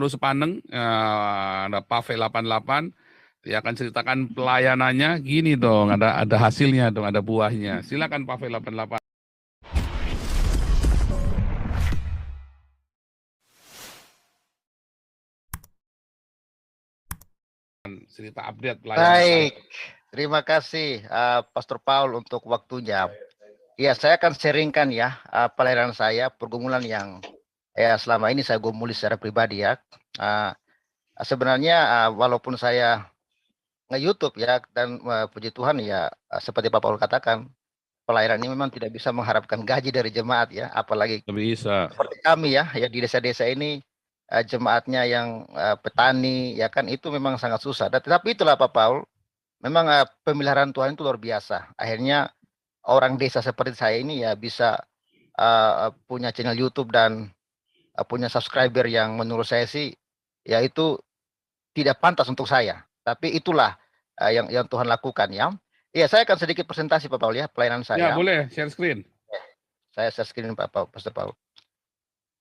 baru sepaneng, ada Pave 88. Dia akan ceritakan pelayanannya gini dong, ada hasilnya dong, ada buahnya. Silakan Pave 88. Cerita update pelayanan. Baik, terima kasih Pastor Paul untuk waktunya. Ya, saya akan sharingkan ya pelayanan saya, pergumulan yang selama ini saya gumuli secara pribadi ya. Sebenarnya walaupun saya nge-YouTube ya, dan puji Tuhan ya, seperti Pak Paul katakan, pelayanan ini memang tidak bisa mengharapkan gaji dari jemaat ya, apalagi Bisa. seperti kami ya di desa-desa ini, jemaatnya yang petani ya kan, itu memang sangat susah. Tetapi itulah Pak Paul, memang pemeliharaan Tuhan itu luar biasa. Akhirnya orang desa seperti saya ini ya bisa punya channel YouTube dan punya subscriber yang menurut saya sih ya itu tidak pantas untuk saya. Tapi itulah yang Tuhan lakukan ya. Iya, saya akan sedikit presentasi Pak Paul ya, pelayanan saya. Ya, boleh share screen. Saya share screen Pak Paul, Pastor Paul.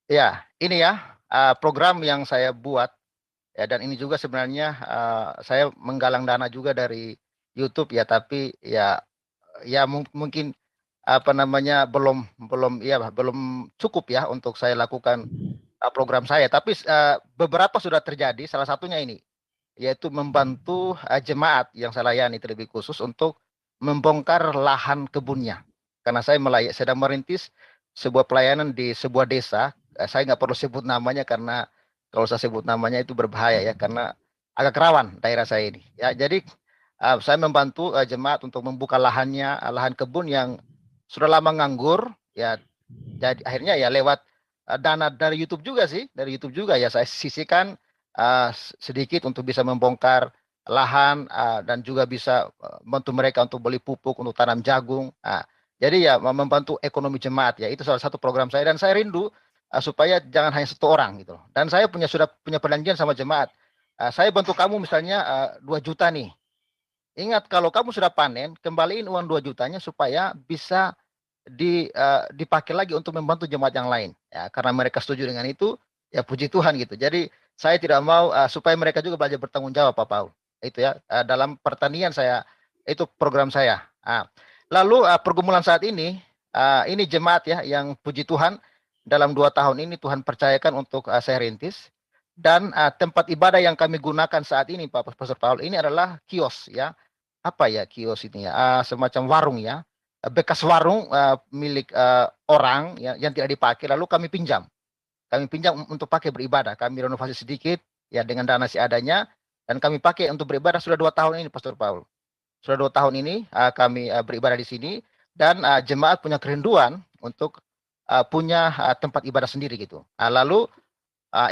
Ya, ini ya program yang saya buat ya, dan ini juga sebenarnya saya menggalang dana juga dari YouTube ya, tapi ya mungkin apa namanya belum cukup ya untuk saya lakukan program saya. Tapi beberapa sudah terjadi. Salah satunya ini, yaitu membantu jemaat yang saya layani terlebih khusus untuk membongkar lahan kebunnya. Karena saya sedang merintis sebuah pelayanan di sebuah desa. Saya nggak perlu sebut namanya karena kalau saya sebut namanya itu berbahaya ya, karena agak rawan daerah saya ini. Ya, jadi saya membantu jemaat untuk membuka lahannya, lahan kebun yang sudah lama nganggur. Ya, jadi akhirnya ya lewat dana dari YouTube juga sih, dari YouTube juga ya saya sisihkan sedikit untuk bisa membongkar lahan dan juga bisa membantu mereka untuk beli pupuk untuk tanam jagung. Jadi ya membantu ekonomi jemaat ya, itu salah satu program saya, dan saya rindu supaya jangan hanya satu orang gitu. Dan saya sudah punya perjanjian sama jemaat. Saya bantu kamu misalnya 2 juta nih. Ingat, kalau kamu sudah panen, kembaliin uang 2 jutanya supaya bisa dipakai lagi untuk membantu jemaat yang lain. Ya, karena mereka setuju dengan itu, ya puji Tuhan gitu. Jadi saya tidak mau supaya mereka juga belajar bertanggung jawab Pak Paul. Itu ya, dalam pertanian saya, itu program saya. Lalu pergumulan saat ini jemaat ya yang puji Tuhan dalam 2 tahun ini Tuhan percayakan untuk saya rintis, dan tempat ibadah yang kami gunakan saat ini Pak Pastor Paul ini adalah kios ya. Apa ya kios ini ya? Semacam warung ya, bekas warung milik orang yang tidak dipakai, lalu kami pinjam untuk pakai beribadah. Kami renovasi sedikit ya dengan dana seadanya, dan kami pakai untuk beribadah sudah 2 tahun ini Pastor Paul. Sudah 2 tahun ini kami beribadah di sini, dan jemaat punya kerinduan untuk punya tempat ibadah sendiri gitu. Lalu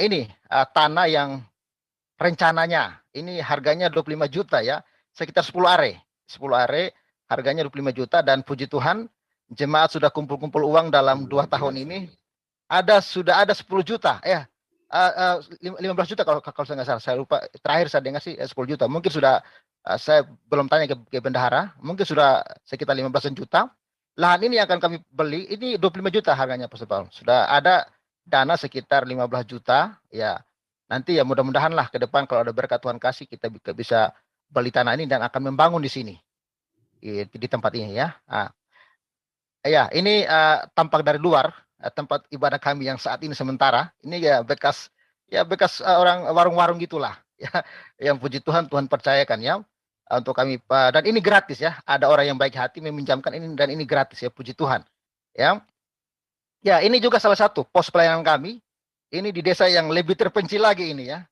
ini tanah yang rencananya ini harganya 25 juta ya, sekitar 10 are. 10 are harganya 25 juta, dan puji Tuhan jemaat sudah kumpul-kumpul uang dalam 2 tahun ini. Sudah ada 10 juta ya. 15 juta kalau saya nggak salah. Saya lupa, terakhir saya dengar sih 10 juta. Mungkin sudah, saya belum tanya ke bendahara, mungkin sudah sekitar 15 juta. Lahan ini akan kami beli, ini 25 juta harganya Pak Paul. Sudah ada dana sekitar 15 juta ya. Nanti ya mudah-mudahan lah ke depan kalau ada berkat Tuhan kasih, kita bisa beli tanah ini dan akan membangun di sini, di tempat ini ya. Ya, ini tampak dari luar tempat ibadah kami yang saat ini sementara. Ini ya bekas orang warung-warung gitulah ya, yang puji Tuhan percayakan ya untuk kami, dan ini gratis ya. Ada orang yang baik hati meminjamkan ini, dan ini gratis ya, puji Tuhan ya. Ya, ini juga salah satu pos pelayanan kami. Ini di desa yang lebih terpencil lagi ini ya.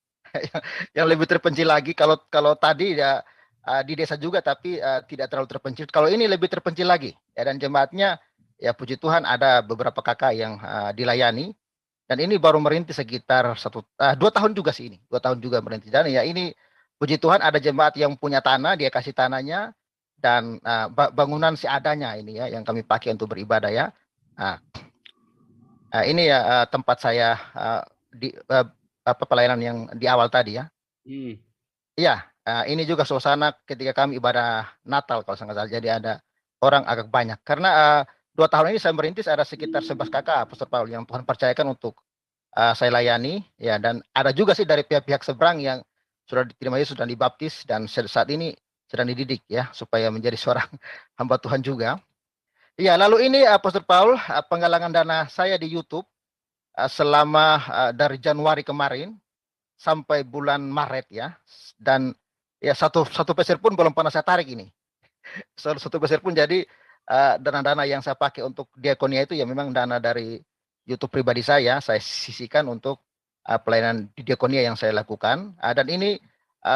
Yang lebih terpencil lagi. Kalau tadi ya di desa juga, tapi tidak terlalu terpencil. Kalau ini lebih terpencil lagi ya, dan jemaatnya ya puji Tuhan ada beberapa kakak yang dilayani, dan ini baru merintis sekitar 2 tahun juga sih ini. 2 tahun juga merintis, dan ya ini puji Tuhan ada jemaat yang punya tanah, dia kasih tanahnya, dan bangunan seadanya ini ya yang kami pakai untuk beribadah ya. Ini ya tempat saya di pelayanan yang di awal tadi ya. Iya, ini juga suasana ketika kami ibadah Natal kalau saya nggak salah. Jadi ada orang agak banyak. Karena 2 tahun ini saya merintis, ada sekitar 11 kakak Pastor Paul yang Tuhan percayakan untuk saya layani ya, dan ada juga sih dari pihak-pihak seberang yang sudah diterima Yesus dan dibaptis dan saat ini sedang dididik ya supaya menjadi seorang hamba Tuhan juga. Ya, lalu ini Pastor Paul, penggalangan dana saya di YouTube selama dari Januari kemarin sampai bulan Maret ya, dan ya satu peser pun belum pernah saya tarik ini. Satu peser pun, jadi dana-dana yang saya pakai untuk diakonia itu ya memang dana dari YouTube pribadi saya sisihkan untuk pelayanan di diakonia yang saya lakukan. Dan ini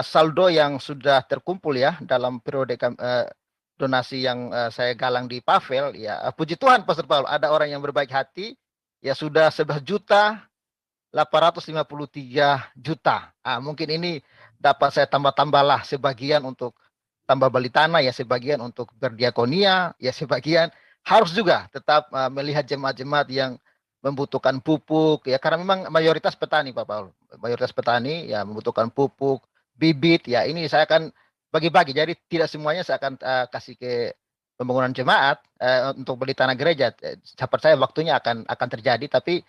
saldo yang sudah terkumpul ya dalam periode donasi yang saya galang di Pavel ya. Puji Tuhan Pastor Paul, ada orang yang berbaik hati ya, sudah 11.853.000.000. Mungkin ini dapat saya tambah-tambahlah sebagian untuk tambah beli tanah ya, sebagian untuk berdiakonia ya, sebagian harus juga tetap melihat jemaat-jemaat yang membutuhkan pupuk ya, karena memang mayoritas petani Pak Paul, mayoritas petani ya membutuhkan pupuk, bibit ya. Ini saya akan bagi-bagi, jadi tidak semuanya saya akan kasih ke pembangunan jemaat untuk beli tanah gereja. Cepat saya waktunya akan terjadi, tapi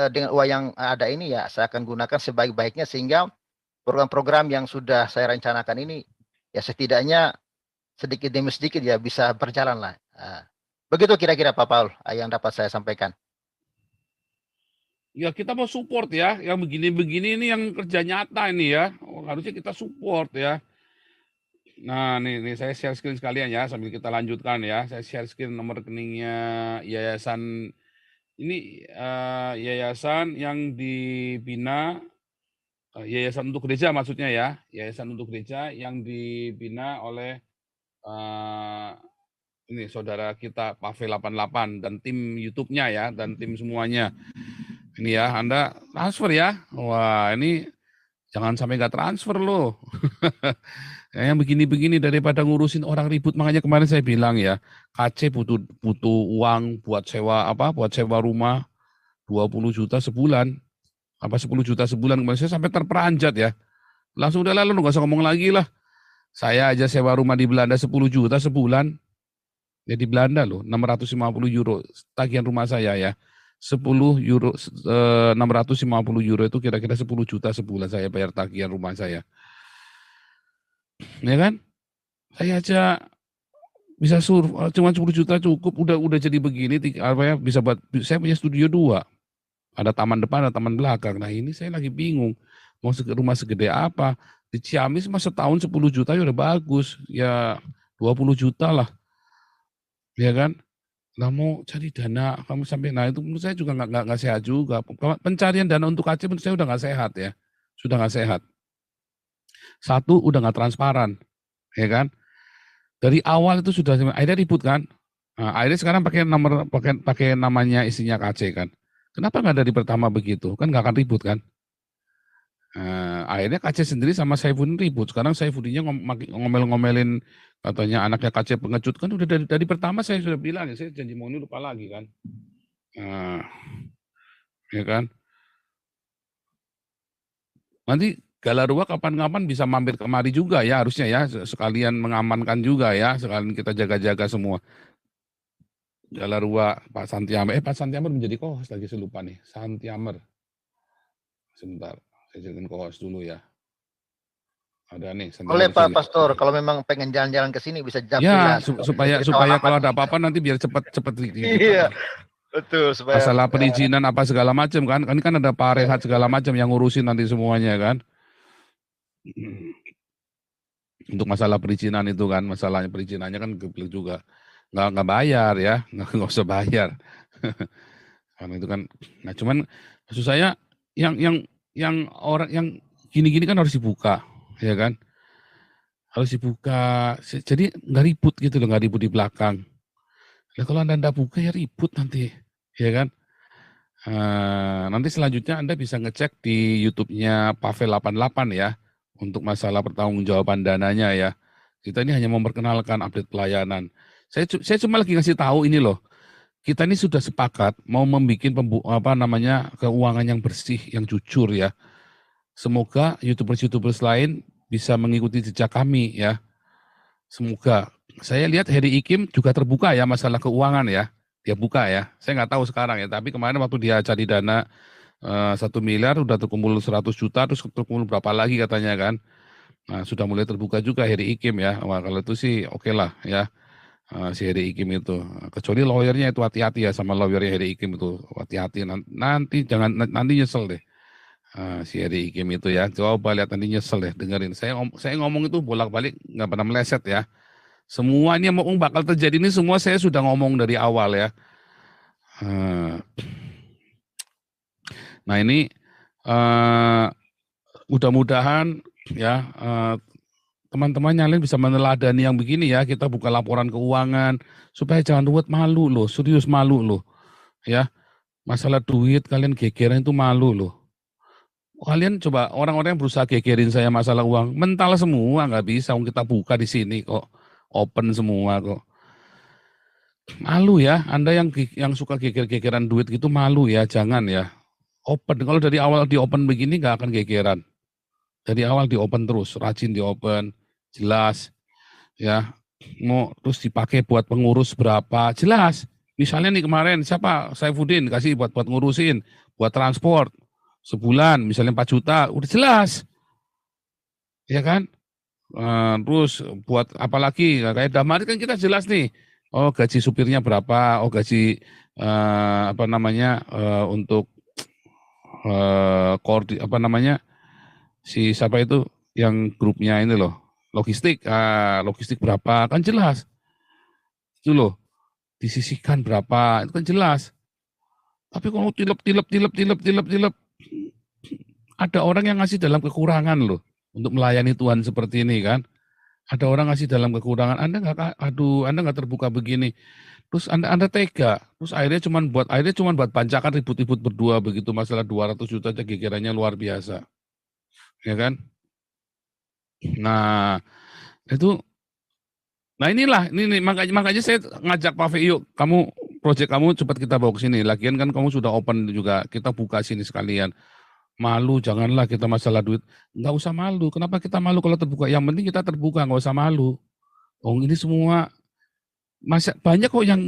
dengan uang yang ada ini ya saya akan gunakan sebaik-baiknya sehingga program-program yang sudah saya rencanakan ini ya setidaknya sedikit demi sedikit ya bisa berjalan lah. Begitu kira-kira Pak Paul yang dapat saya sampaikan. Ya kita mau support ya, yang begini-begini ini yang kerja nyata ini ya, harusnya kita support ya. Nah nih saya share screen sekalian ya, sambil kita lanjutkan ya. Saya share screen nomor rekeningnya yayasan ini, yayasan yang dibina, yayasan untuk gereja maksudnya ya, yayasan untuk gereja yang dibina oleh ini saudara kita Pavel 88 dan tim YouTube-nya ya, dan tim semuanya. Ini ya, Anda transfer ya. Wah, ini jangan sampai nggak transfer loh. Yang begini-begini daripada ngurusin orang ribut. Makanya kemarin saya bilang ya, KC butuh uang buat sewa buat sewa rumah 20 juta sebulan. 10 juta sebulan. Kemarin saya sampai terperanjat ya. Langsung udah lalu nggak usah ngomong lagi lah. Saya aja sewa rumah di Belanda 10 juta sebulan. Ya di Belanda loh, 650 euro tagihan rumah saya ya. 10 euro, 650 euro itu kira-kira 10 juta sebulan saya bayar tagihan rumah saya. Ya kan? Saya aja bisa cuma 10 juta cukup, udah jadi begini, bisa buat, saya punya studio 2. Ada taman depan, ada taman belakang. Nah ini saya lagi bingung, mau rumah segede apa. Di Ciamis mah setahun 10 juta ya udah bagus, ya 20 juta lah. Ya kan? Lah mau cari dana kamu sampai, nah itu menurut saya juga nggak sehat juga. Pencarian dana untuk KC menurut saya udah nggak sehat ya, sudah nggak sehat. Satu, udah nggak transparan, ya kan? Dari awal itu sudah akhirnya ribut kan. Nah, akhirnya sekarang pakai namanya isinya KC kan. Kenapa nggak dari pertama begitu? Kan nggak akan ribut kan? Akhirnya KC sendiri sama Saifuddin ribut. Sekarang Saifuddinnya ngomel-ngomelin katanya anaknya KC pengecut. Kan udah dari pertama saya sudah bilang ya, saya janji mau ini lupa lagi kan. Ya kan. Nanti Galarua kapan-kapan bisa mampir kemari juga ya harusnya ya. Sekalian mengamankan juga ya. Sekalian kita jaga-jaga semua. Galarua Pak Santiamer. Pak Santiamer menjadi co-host lagi, saya lupa nih. Santiamer. Sebentar. Saya jadikan co-host dulu ya. Ada nih. Oleh Pak Pastor, kalau memang pengen jalan-jalan ke sini bisa japri ya, lah. supaya kalau ada apa-apa nanti biar cepat. Iya, betul. Supaya masalah perizinan apa segala macam kan. Ini kan ada Pak Rehat segala macam yang ngurusin nanti semuanya kan. Untuk masalah perizinan itu kan, masalahnya perizinannya kan geblek juga. Nggak bayar ya, nggak usah bayar. Karena itu kan, nah cuman maksud saya yang orang yang gini-gini kan harus dibuka, ya kan? Harus dibuka, jadi nggak ribut gitu loh, nggak ribut di belakang. Nah, kalau Anda nggak buka ya ribut nanti, ya kan? Nanti selanjutnya Anda bisa ngecek di YouTube-nya Pavel 88 ya, untuk masalah pertanggungjawaban dananya ya. Kita ini hanya memperkenalkan update pelayanan. Saya cuma lagi ngasih tahu ini loh. Kita ini sudah sepakat mau membuat keuangan yang bersih, yang jujur ya. Semoga YouTubers lain bisa mengikuti jejak kami ya. Semoga. Saya lihat Heri Ikim juga terbuka ya masalah keuangan ya. Dia buka ya. Saya nggak tahu sekarang ya, tapi kemarin waktu dia cari dana 1 miliar udah terkumpul 100 juta, terus terkumpul berapa lagi katanya kan. Nah, sudah mulai terbuka juga Heri Ikim ya. Wah, kalau itu sih oke lah ya. Si Heri Ikim itu. Kecuali lawyernya itu hati-hati ya sama lawyernya Heri Ikim itu. Hati-hati nanti jangan nanti nyesel deh. Si Heri Ikim itu ya. Coba lihat nanti nyesel deh dengerin. Saya ngomong itu bolak-balik nggak pernah meleset ya. Semuanya mau bakal terjadi ini semua saya sudah ngomong dari awal ya. Nah ini mudah-mudahan ya teman-teman yang lain bisa meneladani yang begini ya. Kita buka laporan keuangan supaya jangan ruwet, malu loh, serius malu loh ya. Masalah duit kalian gegeran itu malu loh. Kalian coba orang-orang yang berusaha gegerin saya masalah uang mental semua, nggak bisa. Kita buka di sini kok open semua kok. Malu ya, Anda yang suka geger-gegeran duit gitu malu ya, jangan ya. Open, kalau dari awal di open begini nggak akan gegeran. Dari awal di open terus, rajin di open, jelas ya. Mau terus dipakai buat pengurus berapa, jelas. Misalnya nih kemarin siapa Saifuddin kasih buat ngurusin, buat transport sebulan misalnya 4 juta, udah jelas. Ya kan? Terus buat apalagi kayak Damari kan kita jelas nih. Oh, gaji supirnya berapa? Oh, gaji apa namanya untuk apa namanya si siapa itu yang grupnya ini loh, logistik, logistik berapa kan jelas. Itu loh, disisihkan berapa itu kan jelas. Tapi kalau tilep, ada orang yang ngasih dalam kekurangan loh untuk melayani Tuhan seperti ini kan. Ada orang ngasih dalam kekurangan, Anda nggak terbuka begini. Terus Anda tega, terus akhirnya cuman buat pancakan ribut-ribut berdua begitu masalah 200 juta aja gegerannya luar biasa. Ya kan? Nah, itu inilah ini makanya saya ngajak Pak Fe, yuk proyek kamu cepat kita bawa ke sini. Lagian kan kamu sudah open juga, kita buka sini sekalian. Malu, janganlah kita masalah duit. Nggak usah malu. Kenapa kita malu kalau terbuka? Yang penting kita terbuka, nggak usah malu. Oh, ini semua banyak kok yang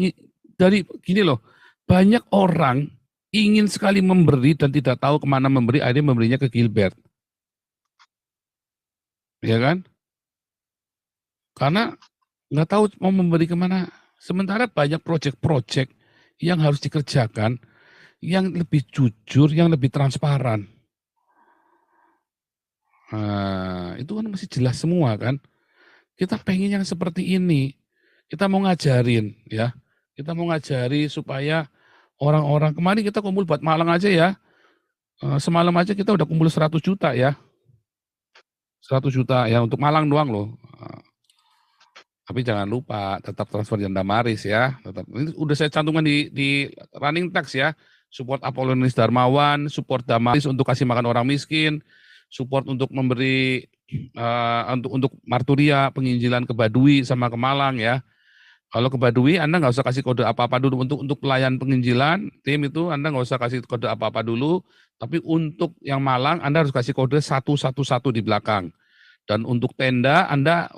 dari gini loh, banyak orang ingin sekali memberi dan tidak tahu kemana memberi, akhirnya memberinya ke Gilbert. Ya kan? Karena nggak tahu mau memberi kemana. Sementara banyak proyek-proyek yang harus dikerjakan, yang lebih jujur, yang lebih transparan. Nah, itu kan masih jelas semua kan. Kita pengen yang seperti ini. Kita mau ngajarin ya. Kita mau ngajari supaya orang-orang, kemarin kita kumpul buat Malang aja ya. Semalam aja kita udah kumpul 100 juta ya. 100 juta ya untuk Malang doang loh. Tapi jangan lupa tetap transfer Janda Maris ya. Ini udah saya cantumkan di running text ya. Support Apollonis Darmawan, support Damaris untuk kasih makan orang miskin, support untuk memberi untuk Marturia penginjilan ke Baduy sama ke Malang ya. Kalau ke Baduy Anda nggak usah kasih kode apa-apa dulu untuk pelayan penginjilan, tim itu Anda nggak usah kasih kode apa-apa dulu, tapi untuk yang Malang Anda harus kasih kode 111 di belakang. Dan untuk tenda Anda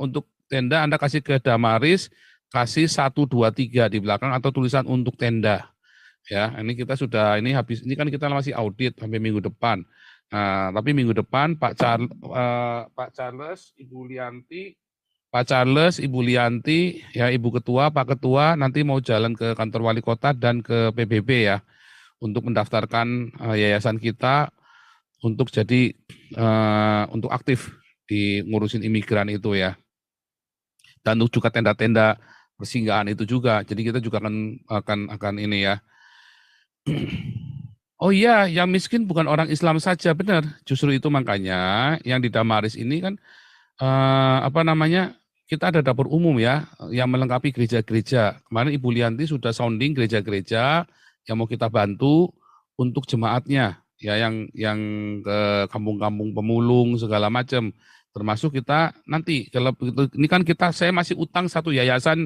kasih ke Damaris, kasih 123 di belakang atau tulisan untuk tenda. Ya, ini kita sudah ini kan kita masih audit sampai minggu depan. Nah, tapi minggu depan Pak Charles, Ibu Lianti, ya Ibu Ketua, Pak Ketua nanti mau jalan ke kantor wali kota dan ke PBB ya untuk mendaftarkan yayasan kita untuk jadi untuk aktif di ngurusin imigran itu ya. Dan untuk juga tenda-tenda persinggahan itu juga. Jadi kita juga akan ini ya. Oh iya, yang miskin bukan orang Islam saja, benar. Justru itu makanya yang di Damaris ini kan apa namanya? Kita ada dapur umum ya, yang melengkapi gereja-gereja. Kemarin Ibu Lianti sudah sounding gereja-gereja yang mau kita bantu untuk jemaatnya, ya yang ke kampung-kampung pemulung segala macam. Termasuk kita nanti kalau ini kan saya masih utang satu yayasan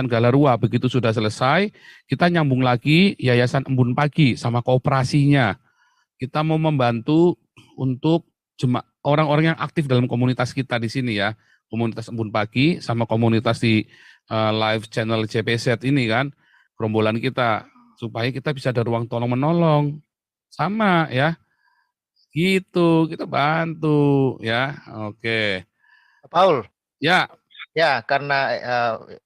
Galarua, begitu sudah selesai kita nyambung lagi Yayasan Embun Pagi sama kooperasinya. Kita mau membantu untuk orang-orang yang aktif dalam komunitas kita di sini ya, komunitas Embun Pagi sama komunitas di live channel CPZ ini kan, gerombolan kita, supaya kita bisa ada ruang tolong menolong. sama ya. Gitu, kita bantu ya. Oke. Paul, Ya, ya karena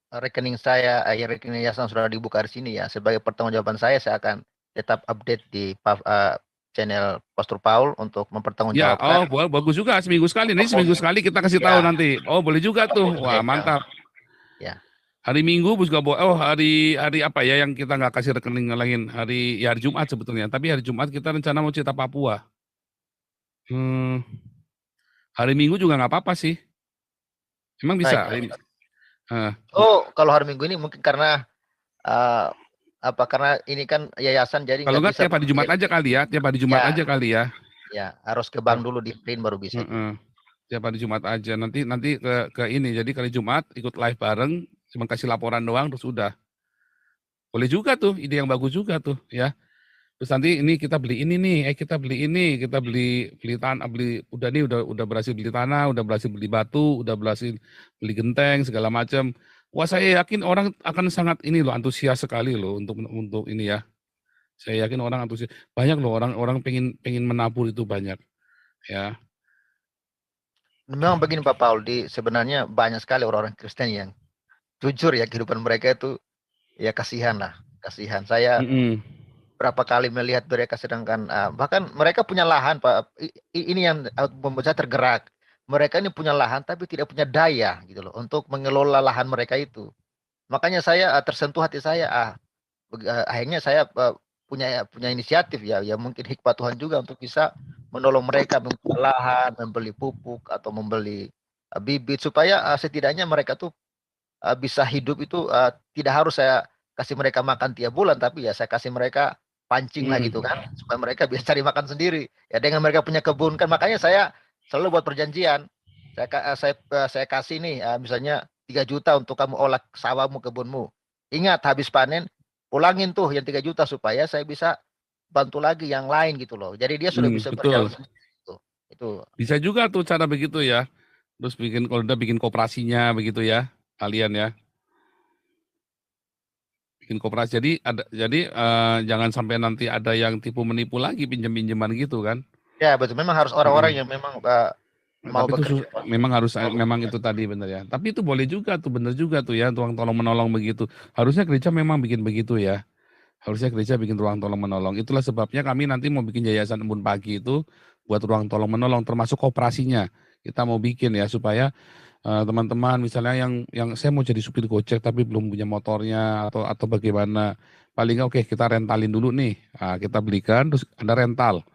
rekening saya, rekening yayasan sudah dibuka di sini ya. Sebagai pertanggungjawaban saya akan tetap update di channel Pastor Paul untuk ya. mempertanggungjawabkan. Oh, bagus juga seminggu sekali. Nih seminggu Ngomong. sekali kita kasih tahu Ya, nanti. Oh, boleh juga tuh. Wah, gereja. mantap. Ya, Hari Minggu juga boleh. Oh, hari hari apa ya yang kita nggak kasih rekening lain? Hari ya hari Jumat sebetulnya. Tapi hari Jumat kita rencana mau cerita Papua. Hmm, hari Minggu juga nggak apa-apa sih. Emang baik, bisa. baik. Eh, Oh, kalau hari Minggu ini mungkin karena eh, apa? Karena ini kan yayasan jadi kalau nggak nggak bisa tiap hari Jumat aja kali ya. Tiap hari Jumat ya, aja kali ya. ya harus ke bank dulu di print baru bisa itu. Heeh. Tiap hari Jumat aja. Nanti nanti ke ini. Jadi kali Jumat ikut live bareng. Cuma kasih laporan doang terus udah. Boleh juga tuh. Ide yang bagus juga tuh ya. Terus nanti ini kita beli ini nih, kita beli ini, kita beli beli tanah, beli udah nih udah berhasil beli tanah, udah berhasil beli batu, udah berhasil beli genteng segala macam. Wah, saya yakin orang akan sangat ini loh antusias sekali loh untuk ini ya. Saya yakin orang antusias. Banyak loh orang-orang pengen pengen menabur itu banyak ya. Memang begini Pak Paul, sebenarnya banyak sekali orang-orang Kristen yang jujur ya kehidupan mereka itu ya kasihan lah, kasihan. Saya Mm-mm. berapa kali melihat mereka sedangkan bahkan mereka punya lahan Pak. Ini yang membuat saya tergerak. Mereka ini punya lahan tapi tidak punya daya gitu loh untuk mengelola lahan mereka itu. Makanya saya tersentuh hati saya akhirnya saya punya punya inisiatif ya ya mungkin hikmah Tuhan juga untuk bisa menolong mereka membuka lahan, membeli pupuk atau membeli bibit supaya setidaknya mereka tuh bisa hidup itu tidak harus saya kasih mereka makan tiap bulan tapi ya saya kasih mereka pancing lah gitu kan Mm. supaya mereka bisa cari makan sendiri ya dengan mereka punya kebun kan makanya saya selalu buat perjanjian saya kasih nih misalnya 3 juta untuk kamu olah sawahmu kebunmu ingat habis panen pulangin tuh yang 3 juta supaya saya bisa bantu lagi yang lain gitu loh jadi dia sudah bisa berjalan Betul. sendiri gitu. Itu Bisa juga tuh cara begitu ya. Terus bikin kalau udah bikin koperasinya begitu ya, kalian ya. Bikin koperasi. Jadi jangan sampai nanti ada yang tipu menipu lagi pinjam-pinjaman gitu kan. ya betul memang harus orang-orang Heeh. yang memang mau Tapi itu bekerja memang harus memang itu tadi benar ya. Tapi itu boleh juga tuh benar juga tuh ya ruang tolong menolong begitu. Harusnya gereja memang bikin begitu ya. Harusnya gereja bikin ruang tolong menolong. Itulah sebabnya kami nanti mau bikin yayasan embun pagi itu buat ruang tolong menolong termasuk kooperasinya. Kita mau bikin ya supaya teman-teman misalnya yang saya mau jadi supir Gojek tapi belum punya motornya atau bagaimana. Paling nggak oke kita rentalin dulu nih. Nah, kita belikan terus Anda rental,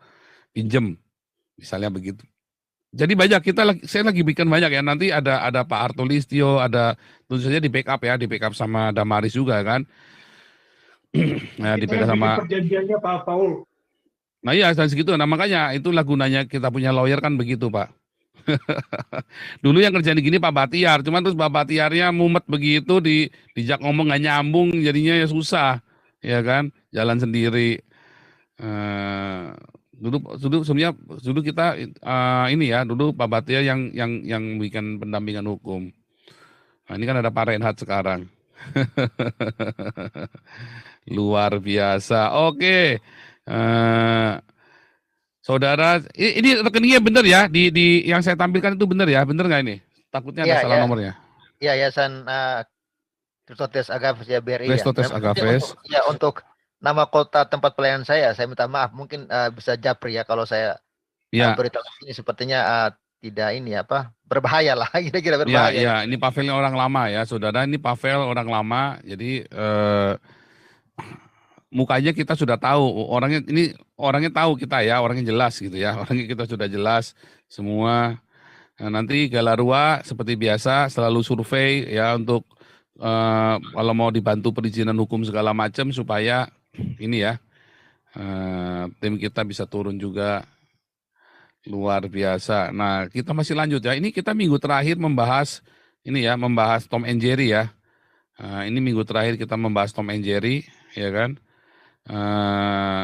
pinjem misalnya begitu. Jadi banyak saya lagi bikin banyak ya. Nanti ada Pak Artolistio, ada tentu saja di backup ya, di backup sama Damaris juga kan. Nah, di Kita backup yang bikin sama. perjanjiannya Pak Paul. Nah iya dan segitu. Nah makanya itulah gunanya kita punya lawyer kan begitu Pak. Dulu yang kerjaan di gini Pak Batiar, cuman terus Pak Batiarnya mumet begitu dijak ngomong nggak nyambung, jadinya ya susah, ya kan, jalan sendiri. Eh, dulu sebenarnya dulu kita ini ya, dulu Pak Batiar yang bikin pendampingan hukum. Nah, ini kan ada Pak Reinhard sekarang. Luar biasa. Oke. Eh, Saudara, ini rekeningnya benar ya? Di yang saya tampilkan itu benar ya? Benar nggak ini? Takutnya ada ya salah ya nomornya. ya yayasan Christotes Agaves ya BRI ya. Restotes Memang nanti untuk Agaves. ya untuk nama kota tempat pelayanan saya minta maaf mungkin bisa japri ya kalau saya Ya, beritahu ini sepertinya tidak ini apa berbahaya lah kira-kira ya, berbahaya. ya. Ini pavelnya orang lama ya, saudara. Ini pavel orang lama. Jadi mukanya kita sudah tahu. Orangnya tahu kita ya, orangnya jelas gitu ya. Orangnya kita sudah jelas semua. Nah, nanti Galarua seperti biasa selalu survei ya untuk kalau mau dibantu perizinan hukum segala macam supaya ini ya tim kita bisa turun juga luar biasa. Nah kita masih lanjut ya. Ini kita minggu terakhir membahas ini ya membahas Tom and Jerry ya. Ini minggu terakhir kita membahas Tom and Jerry ya kan. Eh,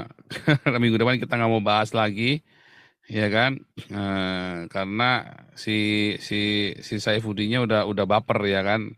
minggu depan kita nggak mau bahas lagi ya kan. Karena si Saifuddinnya udah baper ya kan.